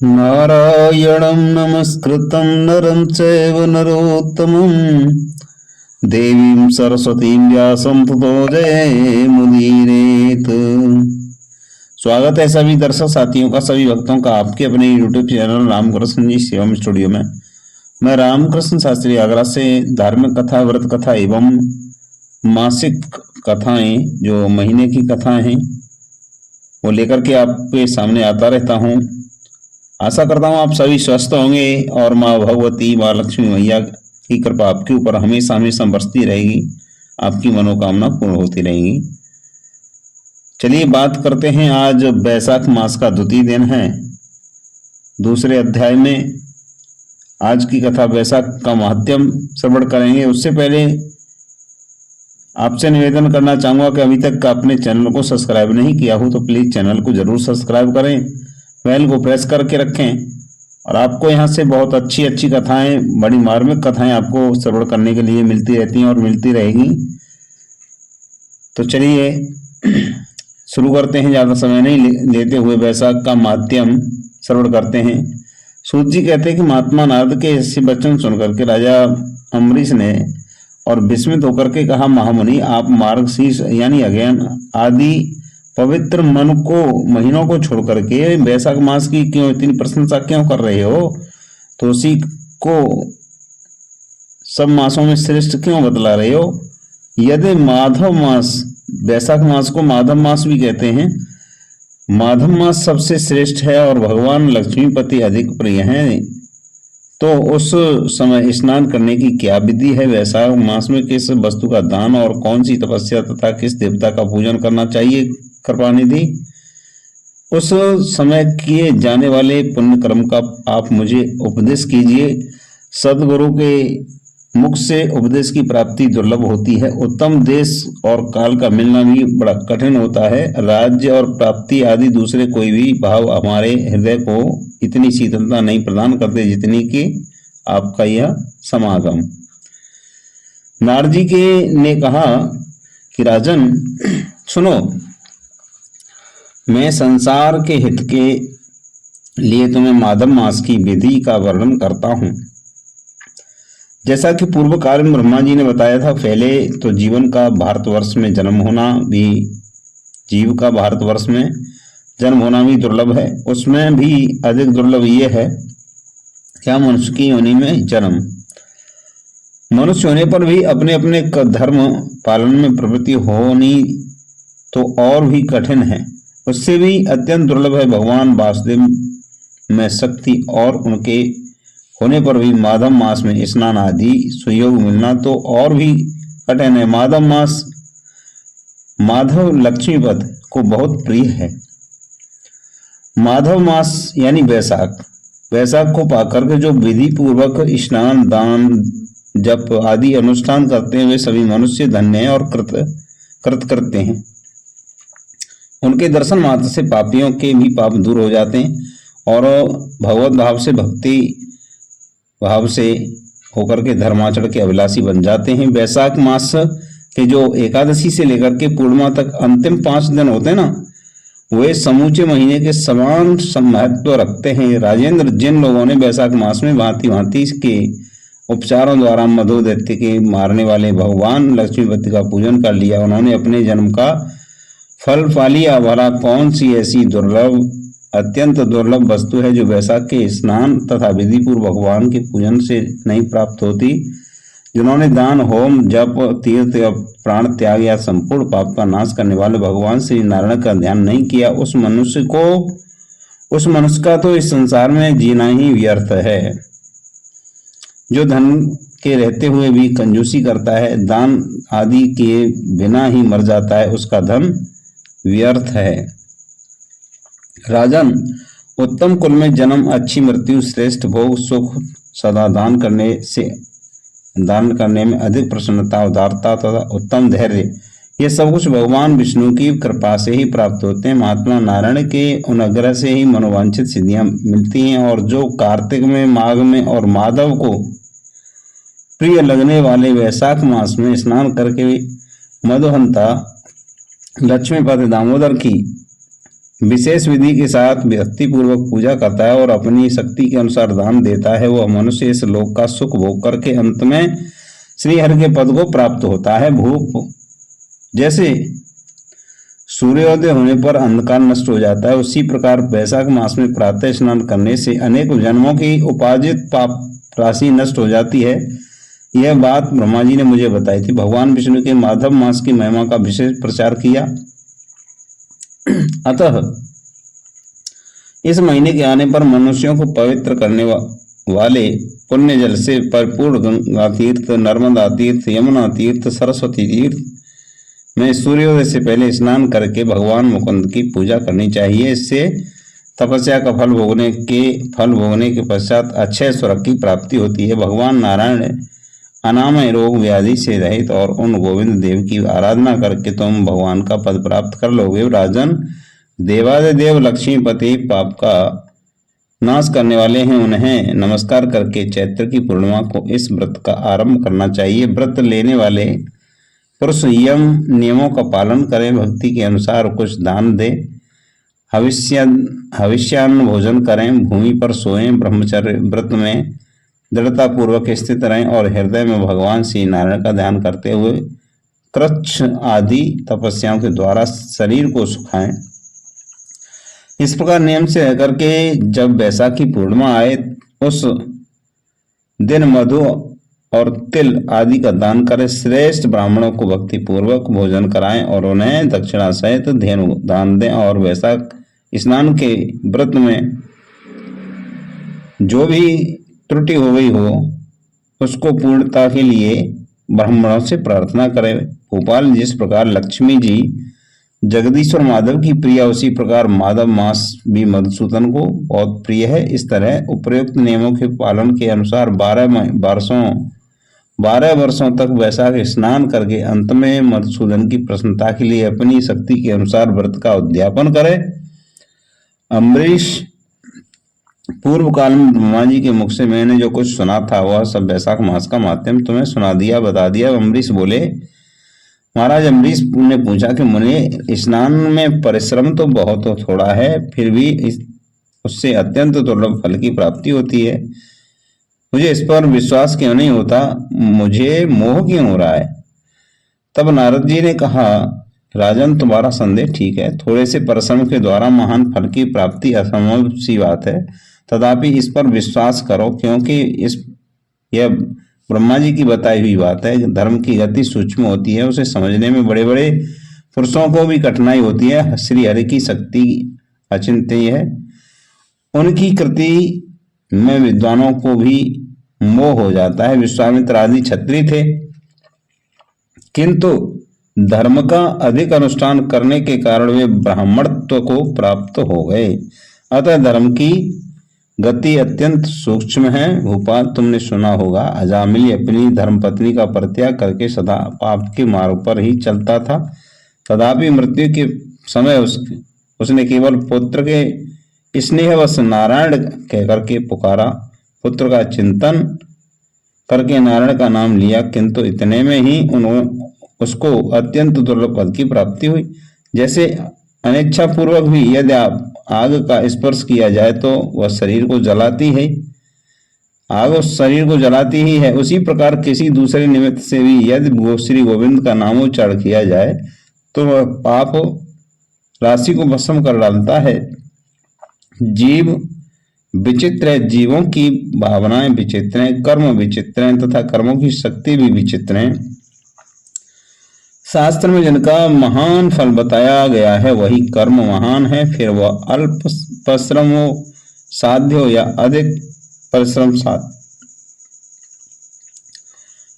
नारायणं नमस्कृतं नरं चैव नरोत्तमं देवीं सरस्वतीं व्यासं ततो जयमुदीरयेत्। स्वागत है सभी दर्शक साथियों का, सभी भक्तों का आपके अपने YouTube चैनल रामकृष्ण जी शिवम स्टूडियो में। मैं रामकृष्ण शास्त्री आगरा से धार्मिक कथा, व्रत कथा एवं मासिक कथाएं, जो महीने की कथाएं हैं, वो लेकर के आपके सामने आता रहता हूं। आशा करता हूँ आप सभी स्वस्थ होंगे और माँ भगवती, माँ लक्ष्मी मैया की कृपा आपके ऊपर हमेशा हमेशा बरसती रहेगी, आपकी मनोकामना पूर्ण होती रहेगी। चलिए बात करते हैं। आज बैसाख मास का द्वितीय दिन है। दूसरे अध्याय में आज की कथा बैसाख का महात्म्य श्रवण करेंगे। उससे पहले आपसे निवेदन करना चाहूंगा कि अभी तक अपने चैनल को सब्सक्राइब नहीं किया हो तो प्लीज चैनल को जरूर सब्सक्राइब करें, बेल को प्रेस करके रखें और आपको यहाँ से बहुत अच्छी अच्छी कथाएं, बड़ी मार्मिक कथाएं आपको श्रवण करने के लिए मिलती रहती हैं और मिलती रहेगी। तो चलिए शुरू करते हैं, ज़्यादा समय नहीं लेते हुए बैसाख का महात्म्य श्रवण करते हैं। सूत जी कहते हैं कि महात्मा नारद के ऐसे वचन सुनकर के राजा अम्बरीश ने और विस्मित होकर के कहा, महामुनि, आप मार्गशीर्ष यानी अज्ञान आदि पवित्र मन को, महीनों को छोड़ करके बैसाख मास की क्यों इतनी प्रशंसा क्यों कर रहे हो? तो उसी को सब मासों में श्रेष्ठ क्यों बतला रहे हो? यदि माधव मास, बैसाख मास को माधव मास भी कहते हैं, माधव मास सबसे श्रेष्ठ है और भगवान लक्ष्मीपति अधिक प्रिय हैं, तो उस समय स्नान करने की क्या विधि है? बैसाख मास में किस वस्तु का दान और कौन सी तपस्या तथा किस देवता का पूजन करना चाहिए? कृपानिधि, उस समय किए जाने वाले पुण्य कर्म का आप मुझे उपदेश कीजिए। सदगुरु के मुख से उपदेश की प्राप्ति दुर्लभ होती है। उत्तम देश और काल का मिलना भी बड़ा कठिन होता है। राज्य और प्राप्ति आदि दूसरे कोई भी भाव हमारे हृदय को इतनी शीतलता नहीं प्रदान करते जितनी कि आपका यह समागम। नारद जी के ने कहा कि राजन सुनो, मैं संसार के हित के लिए तुम्हें माधव मास की विधि का वर्णन करता हूं। जैसा कि पूर्व काल में ब्रह्मा जी ने बताया था, पहले तो जीवन का भारतवर्ष में जन्म होना भी, जीव का भारतवर्ष में जन्म होना भी दुर्लभ है। उसमें भी अधिक दुर्लभ ये है क्या मनुष्य की योनि में जन्म। मनुष्य होने पर भी अपने अपने धर्म पालन में प्रवृत्ति होनी तो और भी कठिन है। उससे भी अत्यंत दुर्लभ है भगवान वासुदेव में शक्ति, और उनके होने पर भी माधव मास में स्नान आदि सुयोग मिलना तो और भी कठिन है। माधव मास माधव लक्ष्मीपति को बहुत प्रिय है। माधव मास यानी बैसाख, बैसाख को पाकर के जो विधि पूर्वक स्नान, दान, जप आदि अनुष्ठान करते हैं वे सभी मनुष्य धन्य हैं और कृत करते हैं। उनके दर्शन मात्र से पापियों के भी पाप दूर हो जाते हैं और भगवत भाव से, भक्ति भाव से होकर के धर्माचरण के अभिलाषी बन जाते हैं। बैसाख मास के जो एकादशी से लेकर के पूर्णिमा तक अंतिम 5 दिन होते हैं ना, वे समूचे महीने के समान महत्व रखते हैं। राजेंद्र, जिन लोगों ने बैसाख मास में भांति भांति के उपचारों द्वारा मधु दैत्य के मारने वाले भगवान लक्ष्मीपति का पूजन कर लिया, उन्होंने अपने जन्म का फल पा लिया। भला कौन सी ऐसी दुर्लभ, अत्यंत दुर्लभ वस्तु है जो बैसाख के स्नान तथा विधि पूर्व भगवान के पूजन से नहीं प्राप्त होती? जिन्होंने दान, होम, जप, तीर्थ या प्राण त्याग या संपूर्ण पाप का नाश करने वाले भगवान श्री नारायण का ध्यान नहीं किया, उस मनुष्य का तो इस संसार में जीना ही व्यर्थ है। जो धन के रहते हुए भी कंजूसी करता है, दान आदि के बिना ही मर जाता है, उसका धन व्यर्थ है। राजन, उत्तम कुल में जन्म, अच्छी मृत्यु, श्रेष्ठ भोग, सुख, सदा दान करने में अधिक प्रसन्नता, उदारता तथा उत्तम धैर्य, ये सब कुछ भगवान विष्णु की कृपा से ही प्राप्त होते हैं। महात्मा नारायण के अनुग्रह से ही मनोवांछित सिद्धियां मिलती हैं। और जो कार्तिक में, माघ में और माधव को प्रिय लगने वाले वैशाख मास में स्नान करके मधुहंता लक्ष्मीपति दामोदर की विशेष विधि के साथ भक्ति पूर्वक पूजा करता है और अपनी शक्ति के अनुसार दान देता है, वह मनुष्य इस लोक का सुख भोग करके अंत में श्री हरि के पद को प्राप्त होता है। भूप जैसे सूर्योदय होने पर अंधकार नष्ट हो जाता है, उसी प्रकार वैशाख मास में प्रातः स्नान करने से अनेक जन्मों की उपार्जित पाप राशि नष्ट हो जाती है। यह बात ब्रह्मा जी ने मुझे बताई थी। भगवान विष्णु के माधव मास की महिमा का विशेष प्रचार किया। अतः इस महीने के आने पर मनुष्यों को पवित्र करने वाले पुण्य जल से परिपूर्ण गंगा तीर्थ, नर्मदा तीर्थ, यमुना तीर्थ, सरस्वती तीर्थ में सूर्योदय से पहले स्नान करके भगवान मुकुंद की पूजा करनी चाहिए। इससे तपस्या का फल भोगने के पश्चात अक्षय स्वर्ग की प्राप्ति होती है। भगवान नारायण अनामय रोग व्याधि से रहित और उन गोविंद देव की आराधना करके तुम भगवान का पद प्राप्त कर लोगे। राजन, देवादिदेव लक्ष्मीपति पाप का नाश करने वाले हैं, उन्हें नमस्कार करके चैत्र की पूर्णिमा को इस व्रत का आरंभ करना चाहिए। व्रत लेने वाले पुरुष यम नियमों का पालन करें, भक्ति के अनुसार कुछ दान दें, हविष्यान्न भोजन करें, भूमि पर सोएं, ब्रह्मचर्य व्रत में दृढ़ता पूर्वक स्थित रहें और हृदय में भगवान श्री नारायण का ध्यान करते हुए कृच्छ आदि तपस्याओं के द्वारा शरीर को सुखाएं। इस प्रकार नियम से रह करके जब वैशाखी पूर्णिमा आए उस दिन मधु और तिल आदि का दान करें। श्रेष्ठ ब्राह्मणों को भक्ति पूर्वक भोजन कराएं और उन्हें दक्षिणा सहित धेनु दान दें। और वैशाख स्नान के व्रत में जो भी त्रुटि हो गई हो उसको पूर्णता के लिए ब्राह्मणों से प्रार्थना करें। भोपाल, जिस प्रकार लक्ष्मी जी जगदीश्वर माधव की प्रिय, उसी प्रकार माधव मास भी मधुसूदन को बहुत प्रिय है। इस तरह उपयुक्त नियमों के पालन के अनुसार 12 वर्षों तक वैशाख स्नान करके अंत में मधुसूदन की प्रसन्नता के लिए अपनी शक्ति के अनुसार व्रत का उद्यापन करें। अम्बरीश, पूर्व काल में ब्रह्मा जी के मुख से मैंने जो कुछ सुना था वह सब वैशाख मास का माध्यम तुम्हें बता दिया। अम्बरीश बोले, महाराज अम्बरीश ने पूछा कि मुनि, स्नान में परिश्रम तो बहुत थोड़ा है, फिर भी उससे अत्यंत दुर्लभ फल की प्राप्ति होती है। मुझे इस पर विश्वास क्यों नहीं होता? मुझे मोह क्यों हो रहा है? तब नारद जी ने कहा, राजन, तुम्हारा संदेह ठीक है। थोड़े से परिश्रम के द्वारा महान फल की प्राप्ति असंभव सी बात है। तथापि इस पर विश्वास करो, क्योंकि यह ब्रह्मा जी की बताई हुई बात है। धर्म की गति सूक्ष्म होती है, उसे समझने में बड़े बड़े पुरुषों को भी कठिनाई होती है। श्री हरि की शक्ति अचिंत्य है, उनकी कृति में विद्वानों को भी मोह हो जाता है। विश्वामित्र आदि क्षत्रिय थे, किंतु धर्म का अधिक अनुष्ठान करने के कारण वे ब्राह्मणत्व को प्राप्त हो गए। अतः धर्म की गति अत्यंत सूक्ष्म है। भूपाल, तुमने सुना होगा अजामिल अपनी धर्मपत्नी का परित्याग करके सदा पाप के मार्ग पर ही चलता था। तथापि मृत्यु के समय उसने केवल पुत्र के स्नेहवश नारायण कहकर के पुकारा। पुत्र का चिंतन करके नारायण का नाम लिया, किंतु इतने में ही उसको अत्यंत दुर्लभ पद की प्राप्ति हुई। जैसे अनिच्छा पूर्वक भी यदि आग का स्पर्श किया जाए तो वह शरीर को जलाती है, आग उस शरीर को जलाती ही है, उसी प्रकार किसी दूसरे निमित्त से भी यदि श्री गोविंद का नामोच्चारण किया जाए तो वह पाप राशि को भस्म कर डालता है। जीव विचित्र है, जीवों की भावनाएं विचित्र हैं, कर्म विचित्र हैं तथा कर्मों की शक्ति भी विचित्र है। शास्त्र में जिनका महान फल बताया गया है वही कर्म महान है, फिर वह अल्प परिश्रम हो, साध्य हो या अधिक परिश्रम साध्य।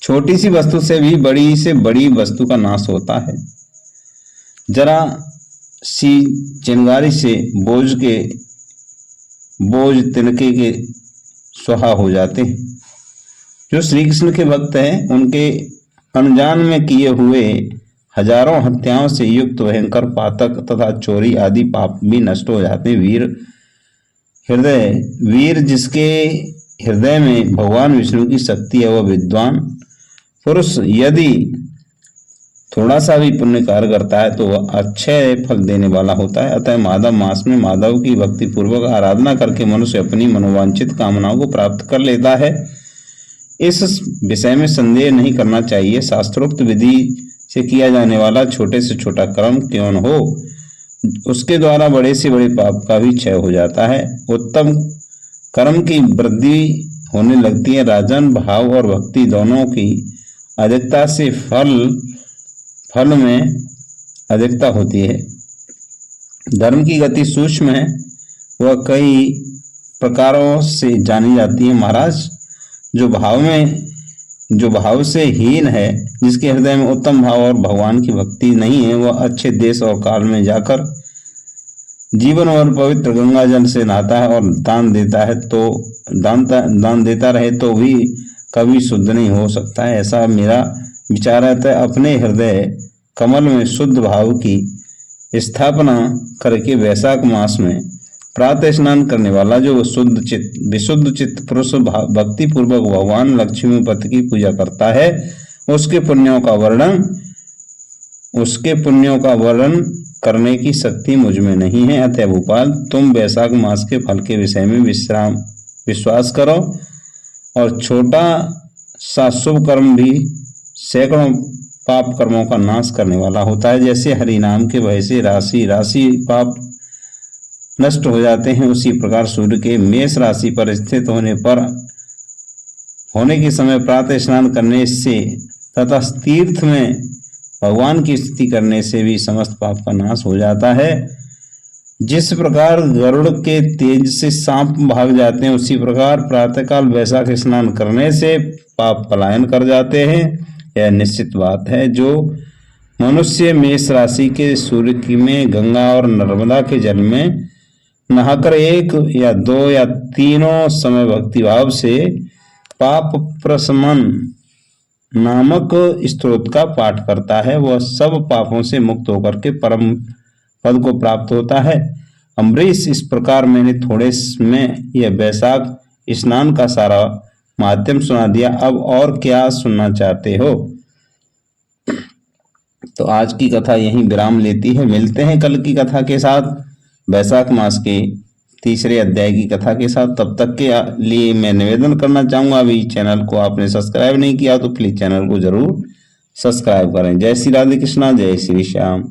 छोटी सी वस्तु से भी बड़ी से बड़ी वस्तु का नाश होता है। जरा सी चिंगारी से बोझ तिनके के सुहा हो जाते हैं। जो श्री कृष्ण के भक्त हैं उनके अनजान में किए हुए हजारों हत्याओं से युक्त भयंकर पातक तथा चोरी आदि पाप भी नष्ट हो जाते हैं। वीर जिसके हृदय में भगवान विष्णु की शक्ति है वह विद्वान पुरुष यदि थोड़ा सा भी पुण्य कार्य करता है तो वह अच्छे फल देने वाला होता है। अतः माधव मास में माधव की भक्ति पूर्वक आराधना करके मनुष्य अपनी मनोवांछित कामनाओं को प्राप्त कर लेता है। इस विषय में संदेह नहीं करना चाहिए। शास्त्रोक्त विधि से किया जाने वाला छोटे से छोटा कर्म क्यों न हो, उसके द्वारा बड़े से बड़े पाप का भी क्षय हो जाता है। उत्तम कर्म की वृद्धि होने लगती है। राजन भाव और भक्ति दोनों की अधिकता से फल में अधिकता होती है। धर्म की गति सूक्ष्म है, वह कई प्रकारों से जानी जाती है। महाराज, जो भाव से हीन है, जिसके हृदय में उत्तम भाव और भगवान की भक्ति नहीं है, वह अच्छे देश और काल में जाकर जीवन और पवित्र गंगा जल से नहाता है और दान देता रहे तो भी कभी शुद्ध नहीं हो सकता है। ऐसा मेरा विचार है। अपने हृदय कमल में शुद्ध भाव की स्थापना करके वैशाख मास में प्रातः स्नान करने वाला जो विशुद्ध चित्त पुरुष भक्ति पूर्वक भगवान लक्ष्मीपति की पूजा करता है, उसके पुण्यों का वर्णन करने की शक्ति मुझ में नहीं है। अतः भोपाल, तुम वैशाख मास के फल के विषय में विश्वास करो और छोटा सा शुभ कर्म भी सैकड़ों पाप कर्मों का नाश करने वाला होता है। जैसे हरि नाम के भय से राशि पाप नष्ट हो जाते हैं, उसी प्रकार सूर्य के मेष राशि पर स्थित होने के समय प्रातः स्नान करने से तथा तीर्थ में भगवान की स्तुति करने से भी समस्त पाप का नाश हो जाता है। जिस प्रकार गरुड़ के तेज से सांप भाग जाते हैं, उसी प्रकार प्रातःकाल वैशाख स्नान करने से पाप पलायन कर जाते हैं। यह निश्चित बात है। जो मनुष्य मेष राशि के सूर्य की में गंगा और नर्मदा के जल में नहाकर 1 या 2 या तीनों समय भक्तिभाव से पाप प्रशमन नामक स्तोत्र का पाठ करता है, वह सब पापों से मुक्त होकर के परम पद को प्राप्त होता है। अम्बरीश, इस प्रकार मैंने थोड़े में यह वैशाख स्नान का सारा माध्यम सुना दिया। अब और क्या सुनना चाहते हो? तो आज की कथा यहीं विराम लेती है। मिलते हैं कल की कथा के साथ, वैशाख मास के 3रे अध्याय की कथा के साथ। तब तक के लिए मैं निवेदन करना चाहूंगा, अभी चैनल को आपने सब्सक्राइब नहीं किया तो प्लीज चैनल को जरूर सब्सक्राइब करें। जय श्री राधे कृष्णा, जय श्री श्याम।